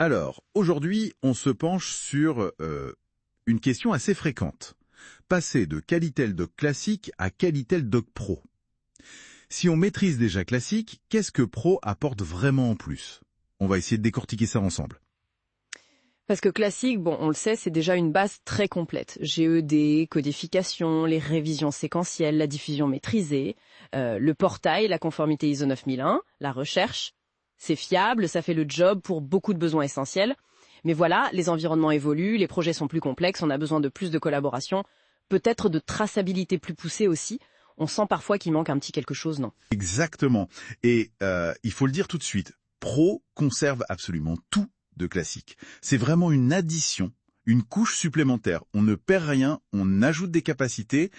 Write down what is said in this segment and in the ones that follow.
Alors, aujourd'hui, on se penche sur une question assez fréquente. Passer de Qualitel Doc Classique à Qualitel Doc Pro. Si on maîtrise déjà Classique, qu'est-ce que Pro apporte vraiment en plus? On va essayer de décortiquer ça ensemble. Parce que classique, bon, on le sait, c'est déjà une base très complète. GED, codification, les révisions séquentielles, la diffusion maîtrisée, le portail, la conformité ISO 9001, la recherche. C'est fiable, ça fait le job pour beaucoup de besoins essentiels. Mais voilà, les environnements évoluent, les projets sont plus complexes, on a besoin de plus de collaboration, peut-être de traçabilité plus poussée aussi. On sent parfois qu'il manque un petit quelque chose, non? Exactement. Et il faut le dire tout de suite, Pro conserve absolument tout de Classique. C'est vraiment une addition, une couche supplémentaire. On ne perd rien, on ajoute des capacités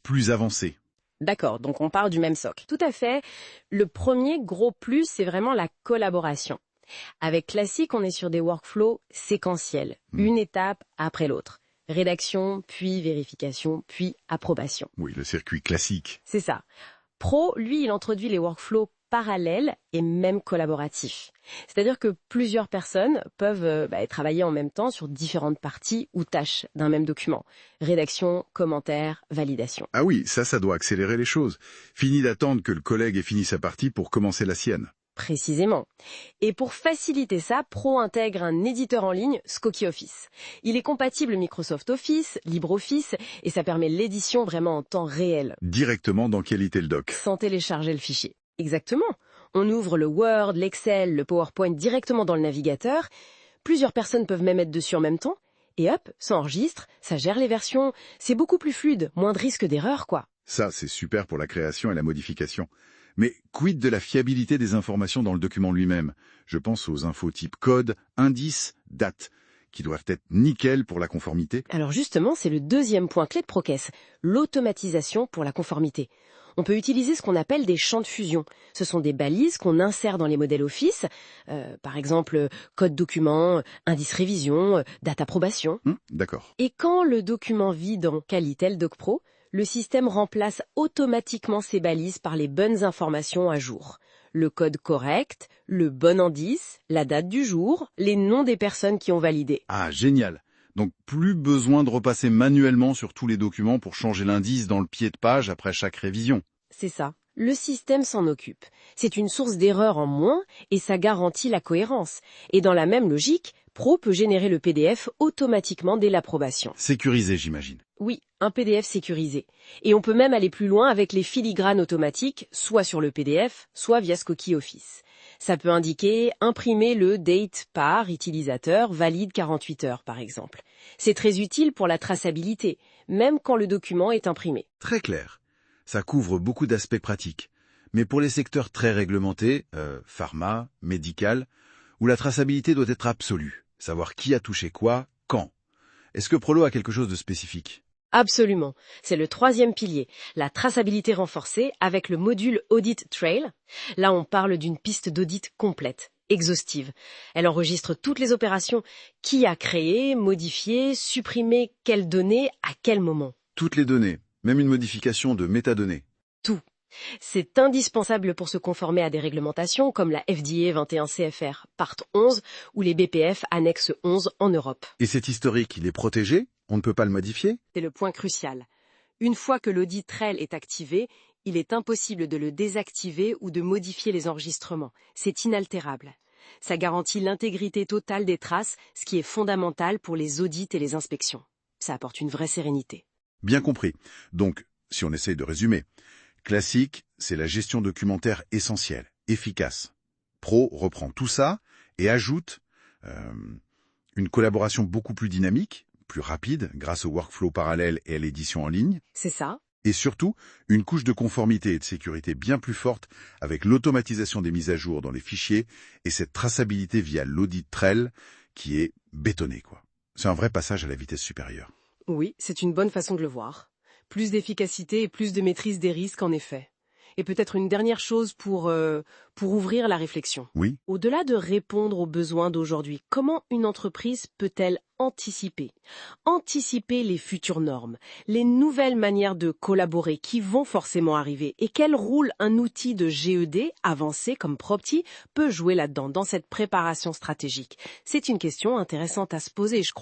plus avancées. D'accord, donc on part du même socle. Tout à fait. Le premier gros plus, c'est vraiment la collaboration. Avec Classique, on est sur des workflows séquentiels, une étape après l'autre. Rédaction, puis vérification, puis approbation. Oui, le circuit classique. C'est ça. Pro, lui, il introduit les workflows parallèles et même collaboratifs. C'est-à-dire que plusieurs personnes peuvent travailler en même temps sur différentes parties ou tâches d'un même document. Rédaction, commentaire, validation. Ah oui, ça doit accélérer les choses. Fini d'attendre que le collègue ait fini sa partie pour commencer la sienne. Précisément. Et pour faciliter ça, Pro intègre un éditeur en ligne, Skokie Office. Il est compatible Microsoft Office, LibreOffice, et ça permet l'édition vraiment en temps réel. Directement dans Qualitel Doc. Sans télécharger le fichier. Exactement. On ouvre le Word, l'Excel, le PowerPoint directement dans le navigateur. Plusieurs personnes peuvent même être dessus en même temps. Et hop, ça enregistre, ça gère les versions. C'est beaucoup plus fluide, moins de risque d'erreur, quoi. Ça, c'est super pour la création et la modification. Mais quid de la fiabilité des informations dans le document lui-même? Je pense aux infos type code, indice, date, qui doivent être nickel pour la conformité. Alors justement, c'est le deuxième point clé de Process, l'automatisation pour la conformité. On peut utiliser ce qu'on appelle des champs de fusion. Ce sont des balises qu'on insère dans les modèles Office, par exemple code document, indice révision, date approbation. D'accord. Et quand le document vit dans Qualitel Doc Pro, le système remplace automatiquement ces balises par les bonnes informations à jour. Le code correct, le bon indice, la date du jour, les noms des personnes qui ont validé. Ah, génial. Donc plus besoin de repasser manuellement sur tous les documents pour changer l'indice dans le pied de page après chaque révision. C'est ça. Le système s'en occupe. C'est une source d'erreur en moins et ça garantit la cohérence. Et dans la même logique, Pro peut générer le PDF automatiquement dès l'approbation. Sécurisé, j'imagine. Oui, un PDF sécurisé. Et on peut même aller plus loin avec les filigranes automatiques, soit sur le PDF, soit via Skokie Office. Ça peut indiquer imprimer le date par utilisateur valide 48 heures, par exemple. C'est très utile pour la traçabilité, même quand le document est imprimé. Très clair. Ça couvre beaucoup d'aspects pratiques. Mais pour les secteurs très réglementés, pharma, médical, où la traçabilité doit être absolue, savoir qui a touché quoi, quand. Est-ce que Prolo a quelque chose de spécifique? Absolument. C'est le troisième pilier, la traçabilité renforcée avec le module Audit Trail. Là, on parle d'une piste d'audit complète, exhaustive. Elle enregistre toutes les opérations, qui a créé, modifié, supprimé quelles données, à quel moment. Toutes les données, même une modification de métadonnées. Tout. C'est indispensable pour se conformer à des réglementations comme la FDA 21 CFR Part 11 ou les BPF Annexe 11 en Europe. Et cet historique, il est protégé? On ne peut pas le modifier? C'est le point crucial. Une fois que l'audit trail est activé, il est impossible de le désactiver ou de modifier les enregistrements. C'est inaltérable. Ça garantit l'intégrité totale des traces, ce qui est fondamental pour les audits et les inspections. Ça apporte une vraie sérénité. Bien compris. Donc, si on essaye de résumer, Classique, c'est la gestion documentaire essentielle, efficace. Pro reprend tout ça et ajoute une collaboration beaucoup plus dynamique, plus rapide, grâce au workflow parallèle et à l'édition en ligne. C'est ça. Et surtout, une couche de conformité et de sécurité bien plus forte avec l'automatisation des mises à jour dans les fichiers et cette traçabilité via l'audit trail qui est bétonnée, quoi. C'est un vrai passage à la vitesse supérieure. Oui, c'est une bonne façon de le voir. Plus d'efficacité et plus de maîtrise des risques, en effet. Et peut-être une dernière chose pour ouvrir la réflexion. Oui. Au-delà de répondre aux besoins d'aujourd'hui, comment une entreprise peut-elle anticiper? Anticiper les futures normes, les nouvelles manières de collaborer qui vont forcément arriver et quel rôle un outil de GED avancé comme Propti peut jouer là-dedans, dans cette préparation stratégique? C'est une question intéressante à se poser, je crois.